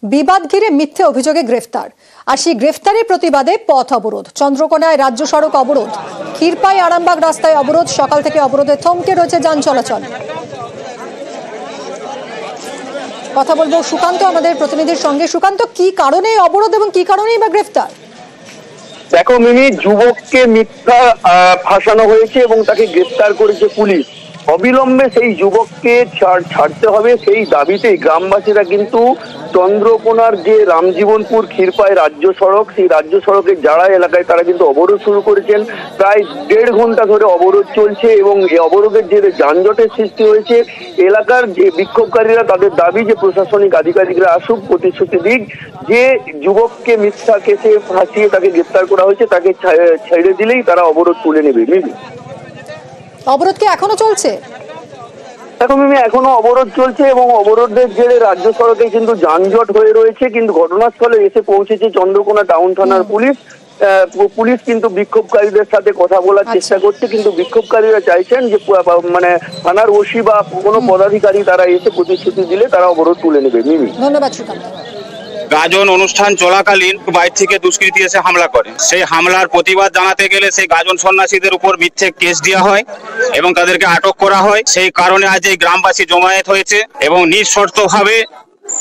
বিবাদ ঘিরে মিথ্যে অভিযোগে গ্রেফতার। আর সেই গ্রেফতারের প্রতিবাদে পথ অবরোধ। চন্দ্রকোনায় রাজ্য সড়ক অবরোধ, ক্ষীরপাই আরামবাগ রাস্তায় অবরোধ। সকাল থেকে অবরোধে থমকে রয়েছে যান চলাচল। কথা বলবো সুকান্ত আমাদের প্রতিনিধির সঙ্গে। সুকান্ত, কি কারণে অবরোধ এবং কি কারণেই বা গ্রেফতার? দেখো মিমি, যুবককে মিথ্যা ফাঁসানো হয়েছে এবং তাকে গ্রেফতার করেছে পুলিশ। অবিলম্বে সেই যুবককে ছাড়তে হবে, সেই দাবিতে গ্রামবাসীরা কিন্তু চন্দ্রকোনার যে রামজীবনপুর ক্ষীরপাই রাজ্য সড়ক, সেই রাজ্য সড়কের যারা এলাকায় তারা কিন্তু অবরোধ শুরু করেছেন। প্রায় 1.5 ঘন্টা ধরে অবরোধ চলছে এবং এই অবরোধের জেরে যানজটের সৃষ্টি হয়েছে। এলাকার যে বিক্ষোভকারীরা তাদের দাবি যে প্রশাসনিক আধিকারিকরা আসুক, প্রতিশ্রুতি দিক যে যুবককে মিথ্যা কেসে ফাঁসিয়ে তাকে গ্রেফতার করা হয়েছে, তাকে ছেড়ে দিলেই তারা অবরোধ তুলে নেবে। মিমি, অবরোধ কি এখনো চলছে? দেখো মিমি, এখনো অবরোধ চলছে এবং অবরোধের জেরে রাজ্য সড়কে কিন্তু যানজট হয়ে রয়েছে। কিন্তু ঘটনাস্থলে এসে পৌঁছেছে চন্দ্রকোনা টাউন থানার পুলিশ। পুলিশ কিন্তু বিক্ষোভকারীদের সাথে কথা বলার চেষ্টা করছে, কিন্তু বিক্ষোভকারীরা চাইছেন যে মানে থানার ওসি বা কোনো পদাধিকারী তারা এসে প্রতিশ্রুতি দিলে তারা অবরোধ তুলে নেবে। মিমি, ধন্যবাদ সুকান্ত। গাজন অনুষ্ঠান চলাকালীন বাইরে থেকে দুষ্কৃতী এসে হামলা করে। সেই হামলার প্রতিবাদ জানাতে গেলে সেই গাজন সন্ন্যাসীদের উপর মিথ্যে কেস দেওয়া হয় এবং তাদেরকে আটক করা হয়। সেই কারণে আজ এই গ্রামবাসী জমায়েত হয়েছে এবং নিঃশর্তভাবে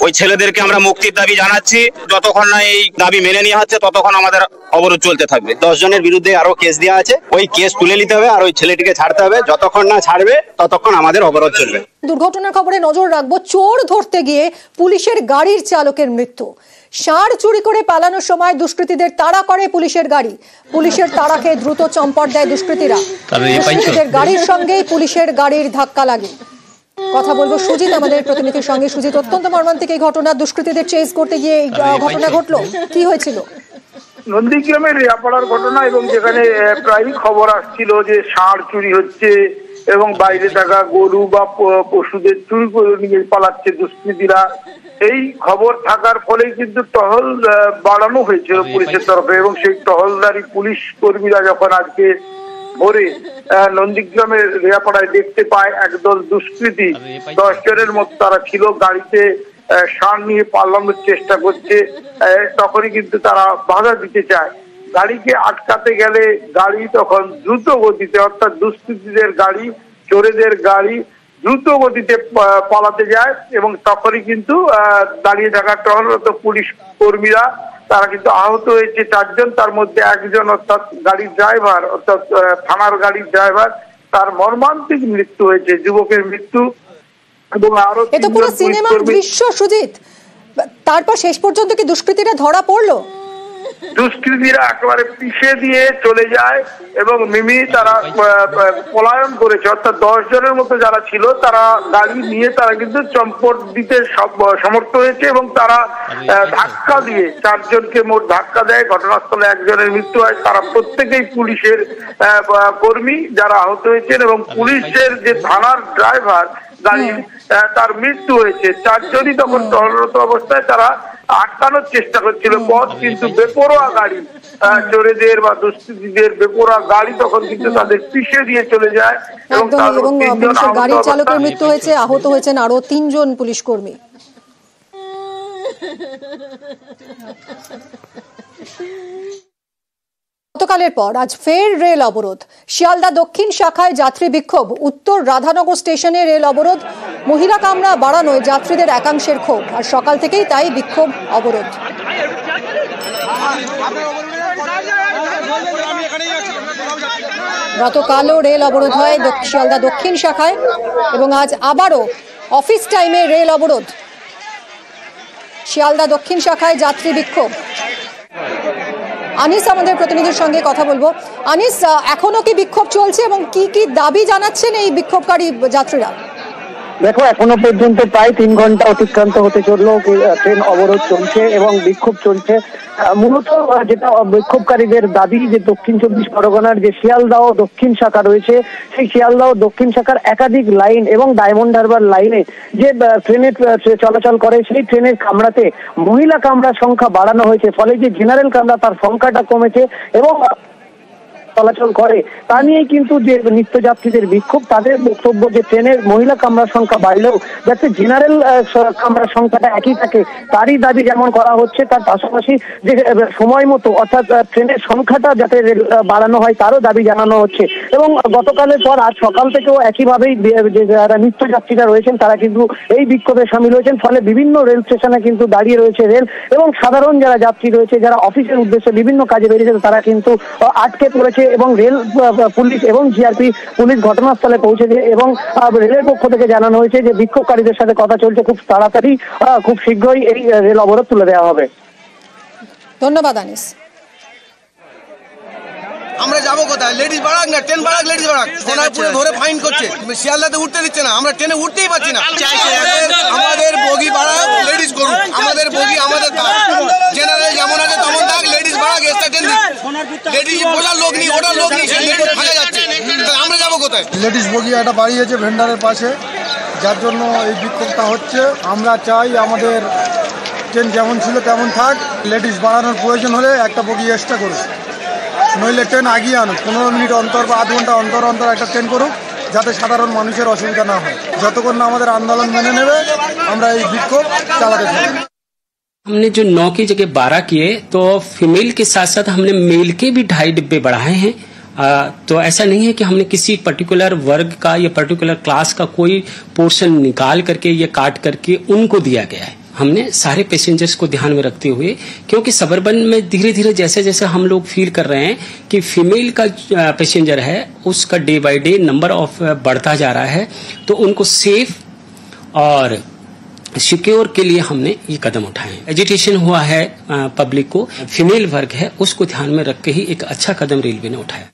ওই ছেলেদেরকে আমরা মুক্তির দাবি জানাচ্ছি। যতক্ষণ না এই দাবি মেনে নেওয়া হচ্ছে ততক্ষণ আমাদের অবরোধ চলতে থাকবে। 10 জনের বিরুদ্ধে আরো কেস দেওয়া আছে, ওই কেস তুলে নিতে হবে আর ওই ছেলেটিকে ছাড়তে হবে। যতক্ষণ না ছাড়বে ততক্ষণ আমাদের অবরোধ চলবে। দুর্ঘটনার খবরে নজর রাখবো। চোর ধরতে গিয়ে পুলিশের গাড়ির চালকের মৃত্যু। ষাঁড় চুরি করে পালানোর সময় দুষ্কৃতীদের তাড়া করে পুলিশের গাড়ি। পুলিশের তাড়াকে দ্রুত চম্পট দেয় দুষ্কৃতীরা। দুষ্কৃতীদের গাড়ির সঙ্গেই পুলিশের গাড়ির ধাক্কা লাগে। কথা বলবো সুজিত আমাদের প্রতিনিধির সঙ্গে। সুজিত, অত্যন্ত মর্মান্তিক এই ঘটনা, দুষ্কৃতীদের চেজ করতে গিয়ে এই ঘটনা ঘটলো, কি হয়েছিল? নন্দীগ্রামের রেয়াপাড়ার ঘটনা, এবং যেখানে প্রায়ই খবর আসছিল যে ষাঁড় চুরি হচ্ছে এবং বাইরে থাকা গরু বা পশুদের চুরি করে নিয়ে পালাচ্ছে দুষ্কৃতীরা। এই খবর থাকার ফলেই কিন্তু টহল বাড়ানো হয়েছিল পুলিশের তরফে, এবং সেই টহলদারি পুলিশ কর্মীরা যখন আজকে ভোরে নন্দীগ্রামের রেয়াপাড়ায় দেখতে পায় একদল দুষ্কৃতী, 10 জনের মতো তারা ছিল, গাড়িতে ষাঁড় নিয়ে পালানোর চেষ্টা করছে, তখনই কিন্তু তারা বাধা দিতে চায়। গাড়িকে আটকাতে গেলে গাড়ি তখন দ্রুত গতিতে, অর্থাৎ দুষ্কৃতীদের গাড়ি, চোরেদের গাড়ি দ্রুত গতিতে পালাতে যায় এবং তখনই কিন্তু দাঁড়িয়ে থাকা টহলরত পুলিশ কর্মীরা তারা কিন্তু আহত হয়েছে 4 জন। তার মধ্যে একজন অর্থাৎ গাড়ির ড্রাইভার, অর্থাৎ থানার গাড়ির ড্রাইভার, তার মর্মান্তিক মৃত্যু হয়েছে, যুবকের মৃত্যু। এবং আরো এটা পুরো সিনেমার দৃশ্য সুজিত। তারপর শেষ পর্যন্ত কি দুষ্কৃতীরা ধরা পড়লো? দুষ্কৃতীরা একেবারে পিষে দিয়ে চলে যায় এবং মিমি তারা পলায়ন করেছে, অর্থাৎ 10 জনের মতো যারা ছিল তারা গাড়ি নিয়ে তারা কিন্তু চম্পট দিতে সমর্থ হয়েছে এবং তারা ধাক্কা দিয়ে 4 জনকে মোট ধাক্কা দেয়। ঘটনাস্থলে 1 জনের মৃত্যু হয়। তারা প্রত্যেকেই পুলিশের কর্মী যারা আহত হয়েছেন, এবং পুলিশের যে থানার ড্রাইভার গাড়ি তার মৃত্যু হয়েছে। 4 জনই তখন টহলরত অবস্থায় তারা আটকানোর চেষ্টা করছিল পথ, কিন্তু বেপরোয়া গাড়ি, চোরেদের বা দুষ্কৃতীদের বেপরোয়া গাড়ি তখন কিন্তু তাদের পিষে দিয়ে চলে যায় এবং গাড়ির চালকের মৃত্যু হয়েছে, আহত হয়েছেন আরো 3 জন পুলিশ কর্মী। গতকালের পর আজ ফের রেল অবরোধ। শিয়ালদা দক্ষিণ শাখায় যাত্রী বিক্ষোভ, উত্তর রাধানগর স্টেশনে রেল অবরোধ। মহিলা কামরা বাড়ানোয় যাত্রীদের একাংশের ক্ষোভ, আর সকাল থেকেই তাই বিক্ষোভ অবরোধ। গতকালও রেল অবরোধ হয় শিয়ালদা দক্ষিণ শাখায় এবং আজ আবারও অফিস টাইমে রেল অবরোধ। শিয়ালদা দক্ষিণ শাখায় যাত্রী বিক্ষোভ। আনিস আমাদের প্রতিনিধির সঙ্গে কথা বলবো। আনিস, এখনো কি বিক্ষোভ চলছে এবং কি কি দাবি জানাচ্ছেন এই বিক্ষোভকারী যাত্রীরা? দেখো, এখনো পর্যন্ত প্রায় 3 ঘন্টা অতিক্রান্ত হতে চললো, ট্রেন অবরোধ চলছে এবং বিক্ষোভ চলছে। মূলত যেটা বিক্ষোভকারীদের দাবি যে দক্ষিণ 24 পরগনার যে শিয়ালদহ দক্ষিণ শাখা রয়েছে, সেই শিয়ালদহ দক্ষিণ শাখার একাধিক লাইন এবং ডায়মন্ড হারবার লাইনে যে ট্রেনের চলাচল করে, সেই ট্রেনের কামরাতে মহিলা কামরার সংখ্যা বাড়ানো হয়েছে, ফলে যে জেনারেল কামরা তার সংখ্যাটা কমেছে এবং চলাচল করে তা নিয়েই কিন্তু যে নিত্যযাত্রীদের বিক্ষোভ, তাদের বক্তব্য যে ট্রেনের মহিলা কামরার সংখ্যা বাড়লেও যাতে জেনারেল কামরার সংখ্যাটা একই থাকে তারই দাবি যেমন করা হচ্ছে, তার পাশাপাশি যে সময় মতো অর্থাৎ ট্রেনের সংখ্যাটা যাতে বাড়ানো হয় তারও দাবি জানানো হচ্ছে। এবং গতকালের পর আজ সকাল থেকেও একইভাবেই যে যারা নিত্যযাত্রীরা রয়েছেন তারা কিন্তু এই বিক্ষোভে সামিল হয়েছেন। ফলে বিভিন্ন রেল স্টেশনে কিন্তু দাঁড়িয়ে রয়েছে রেল, এবং সাধারণ যারা যাত্রী রয়েছে যারা অফিসের উদ্দেশ্যে বিভিন্ন কাজে বেরিয়েছে তারা কিন্তু আটকে পড়েছে। এবং রেল পুলিশ এবং জিআরপি পুলিশ ঘটনাস্থলে পৌঁছেছে এবং রেলের পক্ষ থেকে জানানো হয়েছে যে বিক্ষোভকারীদের সাথে কথা চলছে, খুব তাড়াতাড়ি খুব শীঘ্রই এই রেল অবরোধ তুলে দেওয়া হবে। ধন্যবাদ আনিস। আমরা যাবো কোথায়? লেডিস বাড়াক না, ট্রেন বাড়াক, লেডিস বাড়াক, সোনারপুরে ধরে ফাইন করছে, শিয়ালদাতে উঠতে দিচ্ছে না, আমরা ট্রেনে উঠতেই পারছি না। আমাদের বগি বাড়াক, লেডিস করুক, আমাদের বগি আমাদের জেনারেল যেমন আছে তেমন থাক, লেডিস বাড়াক, এক্সট্রা ট্রেন লেডিস বোঝার লোক নেই, ওটার লোক নেই, লেডিস ভাঙা যাচ্ছে, আমরা যাবো কোথায়? লেডিস বগি একটা বাড়িয়েছে ভেন্ডারের পাশে, যার জন্য এই বিক্ষোভটা হচ্ছে। আমরা চাই আমাদের ট্রেন যেমন ছিল তেমন থাক, লেডিস বাড়ানোর প্রয়োজন হলে একটা বগি এক্সট্রা করুক, নইলে ট্রেন আগিয়ে আনুক, 15 মিনিট অন্তর বা আধ ঘন্টা অন্তর অন্তর একটা ট্রেন করুক, যাতে সাধারণ মানুষের অসুবিধা না হয়। যতক্ষণ না আমাদের আন্দোলন মেনে নেবে আমরা এই বিক্ষোভ চালাতে থাকি। हमने जो 9 की जगह 12 किए, तो फीमेल के साथ साथ हमने मेल के भी 2.5 डिब्बे बढ़ाए हैं। तो ऐसा नहीं है कि हमने किसी पर्टिकुलर वर्ग का या पर्टिकुलर क्लास का कोई पोर्शन निकाल करके या काट करके उनको दिया गया है। हमने सारे पैसेंजर्स को ध्यान में रखते हुए, क्योंकि सबर्बन में धीरे धीरे जैसे जैसे हम लोग फील कर रहे हैं कि फीमेल का पैसेंजर है उसका day by day number of बढ़ता जा रहा है, तो उनको सेफ और सिक्योर के लिए हमने ये कदम उठाए। एजिटेशन हुआ है पब्लिक को, फीमेल वर्ग है उसको ध्यान में रख के ही एक अच्छा कदम रेलवे ने उठाया।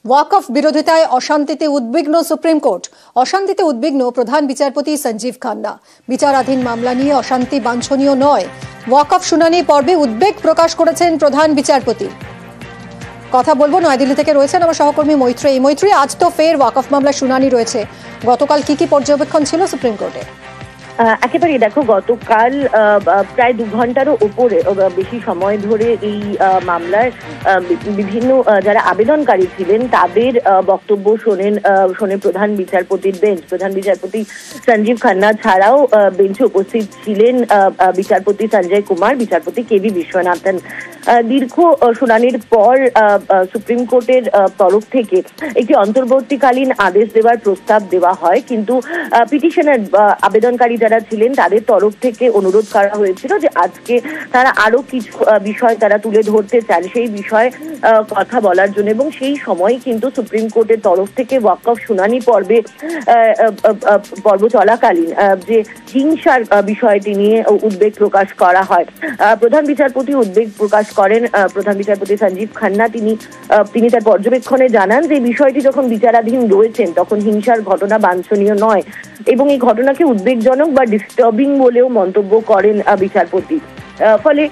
ওয়াকফ বিরোধিতায় অশান্তিতে উদ্বিগ্ন সুপ্রিম কোর্ট। অশান্তিতে উদ্বিগ্ন প্রধান বিচারপতি সঞ্জীব খান্না। বিচারাধীন মামলা নিয়ে অশান্তি বাঞ্ছনীয় নয়, ওয়াকফ শুনানি পর্বে উদ্বেগ প্রকাশ করেছেন প্রধান বিচারপতি। কথা বলবো, নয়াদিল্লি থেকে রয়েছেন আমার সহকর্মী মৈত্রী। মৈত্রী, আজ তো ফের ওয়াকফ মামলা শুনানি রয়েছে, গতকাল কি কি পর্যবেক্ষণ ছিল সুপ্রিম কোর্টে? একেবারে দেখো, গতকাল প্রায় 2 ঘন্টারও উপরে বেশি সময় ধরে এই মামলায় বিভিন্ন যারা আবেদনকারী ছিলেন তাদের বক্তব্য শোনে প্রধান বিচারপতির বেঞ্চ। প্রধান বিচারপতি সঞ্জীব খান্না ছাড়াও বেঞ্চে উপস্থিত ছিলেন বিচারপতি সঞ্জয় কুমার, বিচারপতি কেবি বিশ্বনাথন। দীর্ঘ শুনানির পর সুপ্রিম কোর্টের তরফ থেকে একটি অন্তর্বর্তীকালীন আদেশ দেওয়ার প্রস্তাব দেওয়া হয়, কিন্তু পিটিশনের আবেদনকারী যারা ছিলেন তাদের তরফ থেকে অনুরোধ করা হয়েছিল যে আজকে তারা আরো কিছু বিষয় তারা তুলে ধরতে চান, সেই বিষয়ে কথা বলার জন্য। এবং সেই সময় কিন্তু সুপ্রিম কোর্টের তরফ থেকে ওয়াকফ শুনানি পর্ব চলাকালীন যে হিংসার বিষয়টি নিয়ে উদ্বেগ প্রকাশ করা হয়। প্রধান বিচারপতি উদ্বেগ প্রকাশ করেন, প্রধান বিচারপতি সঞ্জীব খান্না তিনি তার পর্যবেক্ষণে জানান যে বিষয়টি যখন বিচারাধীন রয়েছেন তখন হিংসার ঘটনা বাঞ্ছনীয় নয়, এবং এই ঘটনাকে উদ্বেগজনক বা ডিস্টার্বিং বলেও মন্তব্য করেন বিচারপতি। ফলে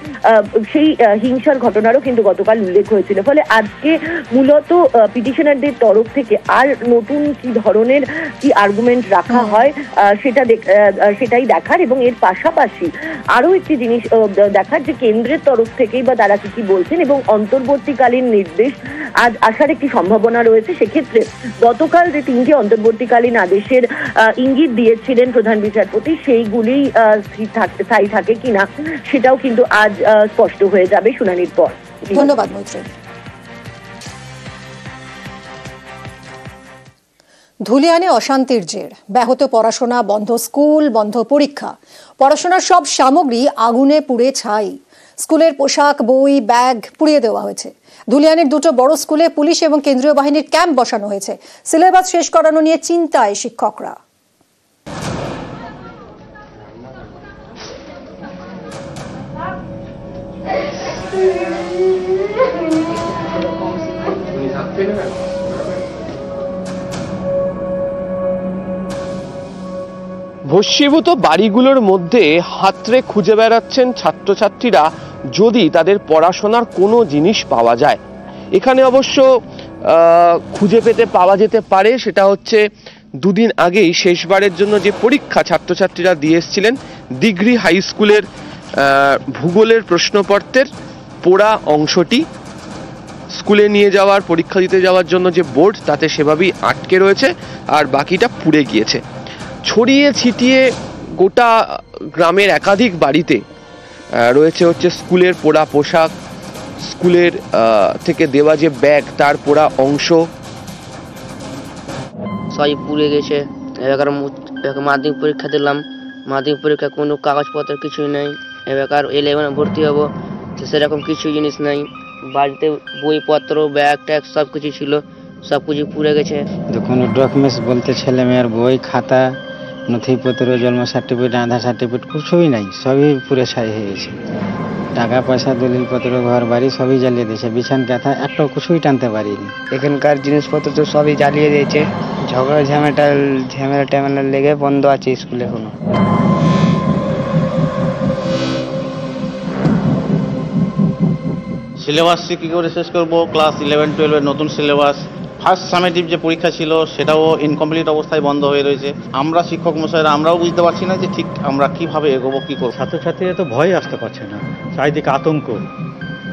সেই হিংসার ঘটনারও কিন্তু গতকাল উল্লেখ হয়েছিল। ফলে আজকে মূলত পিটিশনারদের তরফ থেকে আর নতুন কি ধরনের কি আর্গুমেন্ট রাখা হয় সেটাই দেখার, এবং এর পাশাপাশি আরো একটি জিনিস দেখার যে কেন্দ্রের তরফ থেকেই বা তারা কি বলছেন, এবং অন্তর্বর্তীকালীন নির্দেশ আজ আসার একটি সম্ভাবনা রয়েছে। সেক্ষেত্রে গতকাল যে 3টি অন্তর্বর্তীকালীন আদেশের ইঙ্গিত দিয়েছিলেন প্রধান বিচারপতি, সেইগুলি স্থায়ী থাকে কিনা সেটাও কিন্তু আজ স্পষ্ট হয়ে যাবে শুনানির পর। ধন্যবাদ মৈত্রী। ধুলিয়ানে অশান্তির জের, ব্যাহত পড়াশোনা, বন্ধ স্কুল, বন্ধ পরীক্ষা, পড়াশোনার সব সামগ্রী আগুনে পুড়ে ছাই, স্কুলের পোশাক, বই, ব্যাগ পুড়িয়ে দেওয়া হয়েছে। ধুলিয়ানের 2টো বড় স্কুলে পুলিশ এবং কেন্দ্রীয় বাহিনীর ক্যাম্প বসানো হয়েছে। সিলেবাস শেষ করানো নিয়ে চিন্তায় শিক্ষকরা। ভস্মীভূত বাড়িগুলোর মধ্যে হাতড়ে খুঁজে বেড়াচ্ছেন ছাত্রছাত্রীরা যদি তাদের পড়াশোনার কোনো জিনিস পাওয়া যায়। এখানে অবশ্য খুঁজে পাওয়া যেতে পারে, সেটা হচ্ছে 2 দিন আগেই শেষবারের জন্য যে পরীক্ষা ছাত্রছাত্রীরা দিয়ে এসেছিলেন দিঘরি হাই স্কুলের ভূগোলের প্রশ্নপত্রের পোড়া অংশটি। স্কুলে নিয়ে যাওয়ার, পরীক্ষা দিতে যাওয়ার জন্য যে বোর্ড, তাতে সেভাবেই আটকে রয়েছে, আর বাকিটা পুড়ে গিয়েছে। ছড়িয়ে ছিটিয়ে গোটা গ্রামের একাধিক বাড়িতে রয়েছে হচ্ছে স্কুলের পোড়া পোশাক, স্কুলের থেকে দেওয়া যে ব্যাগ তার পোড়া অংশ, সবই পুড়ে গেছে। এবার মাধ্যমিক পরীক্ষা দিলাম, মাধ্যমিক পরীক্ষা কোনো কাগজপত্র কিছুই নেই। এবার 11 ভর্তি হবো, সেরকম কিছু জিনিস নেই। বাড়িতে বইপত্র, ব্যাগ ট্যাগ সব কিছু ছিল, সব কিছু পুড়ে গেছে। কোনো ডকুমেন্টস বলতে ছেলে মেয়ের বই, খাতা, নথিপত্র, জন্ম সার্টিফিকেট, আধার সার্টিফিকেট কিছুই নাই, সবই পুরে ছাই হয়ে গেছে। টাকা পয়সা, দলিলপত্র, ঘর বাড়ি সবই জ্বালিয়ে দিয়েছে। বিছান কাঁথা একটা কিছুই টানতে পারিনি। এখানকার জিনিসপত্র তো সবই জ্বালিয়ে দিয়েছে। ঝগড়া ঝামেলা লেগে বন্ধ আছে স্কুল এখনো। সিলেবাস কী করে শেষ করবো? ক্লাস 11-12 নতুন সিলেবাস, ফার্স্ট সামেটিভ যে পরীক্ষা ছিল সেটাও ইনকমপ্লিট অবস্থায় বন্ধ হয়ে রয়েছে। আমরা শিক্ষক মশাইরা আমরাও বুঝতে পারছি না যে ঠিক আমরা কিভাবে এগোবো, কী করবো। ছাত্রছাত্রীরা তো ভয় আসতে পারছে না, চারিদিকে আতঙ্ক।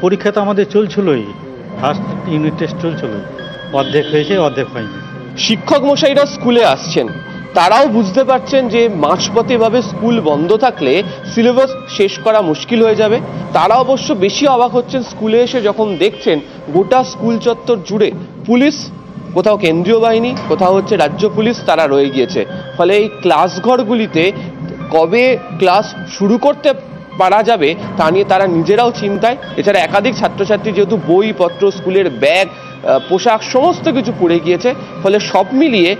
পরীক্ষা তো আমাদের চলছিলই, ফার্স্ট ইউনিট টেস্ট চলছিলই, অর্ধেক হয়েছে অর্ধেক হয়নি। শিক্ষক মশাইরা স্কুলে আসছেন, তারাও বুঝতে পারছেন যে মাঝপথে এভাবে স্কুল বন্ধ থাকলে সিলেবাস শেষ করা মুশকিল হয়ে যাবে। তারা অবশ্য বেশি অবাক হচ্ছেন স্কুলে এসে যখন দেখছেন গোটা স্কুল চত্বর জুড়ে পুলিশ, কোথাও কেন্দ্রীয় বাহিনী, কোথাও হচ্ছে রাজ্য পুলিশ, তারা রয়ে গিয়েছে। ফলে এই ক্লাসঘরগুলিতে কবে ক্লাস শুরু করতে পারা যাবে তা নিয়ে তারা নিজেরাও চিন্তায়। এছাড়া একাধিক ছাত্রছাত্রী যেহেতু বইপত্র, স্কুলের ব্যাগ, পোশাক সমস্ত কিছু পড়ে গিয়েছে, ফলে সব মিলিয়ে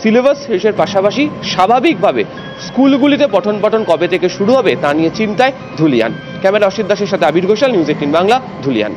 সিলেবাস শেষের পাশাপাশি স্বাভাবিকভাবে স্কুলগুলিতে পঠন পাঠন কবে থেকে শুরু হবে তা নিয়ে চিন্তায় ধুলিয়ান। ক্যামেরা অসিত দাসের সাথে আবির ঘোষাল, নিউজ 18 বাংলা, ধুলিয়ান।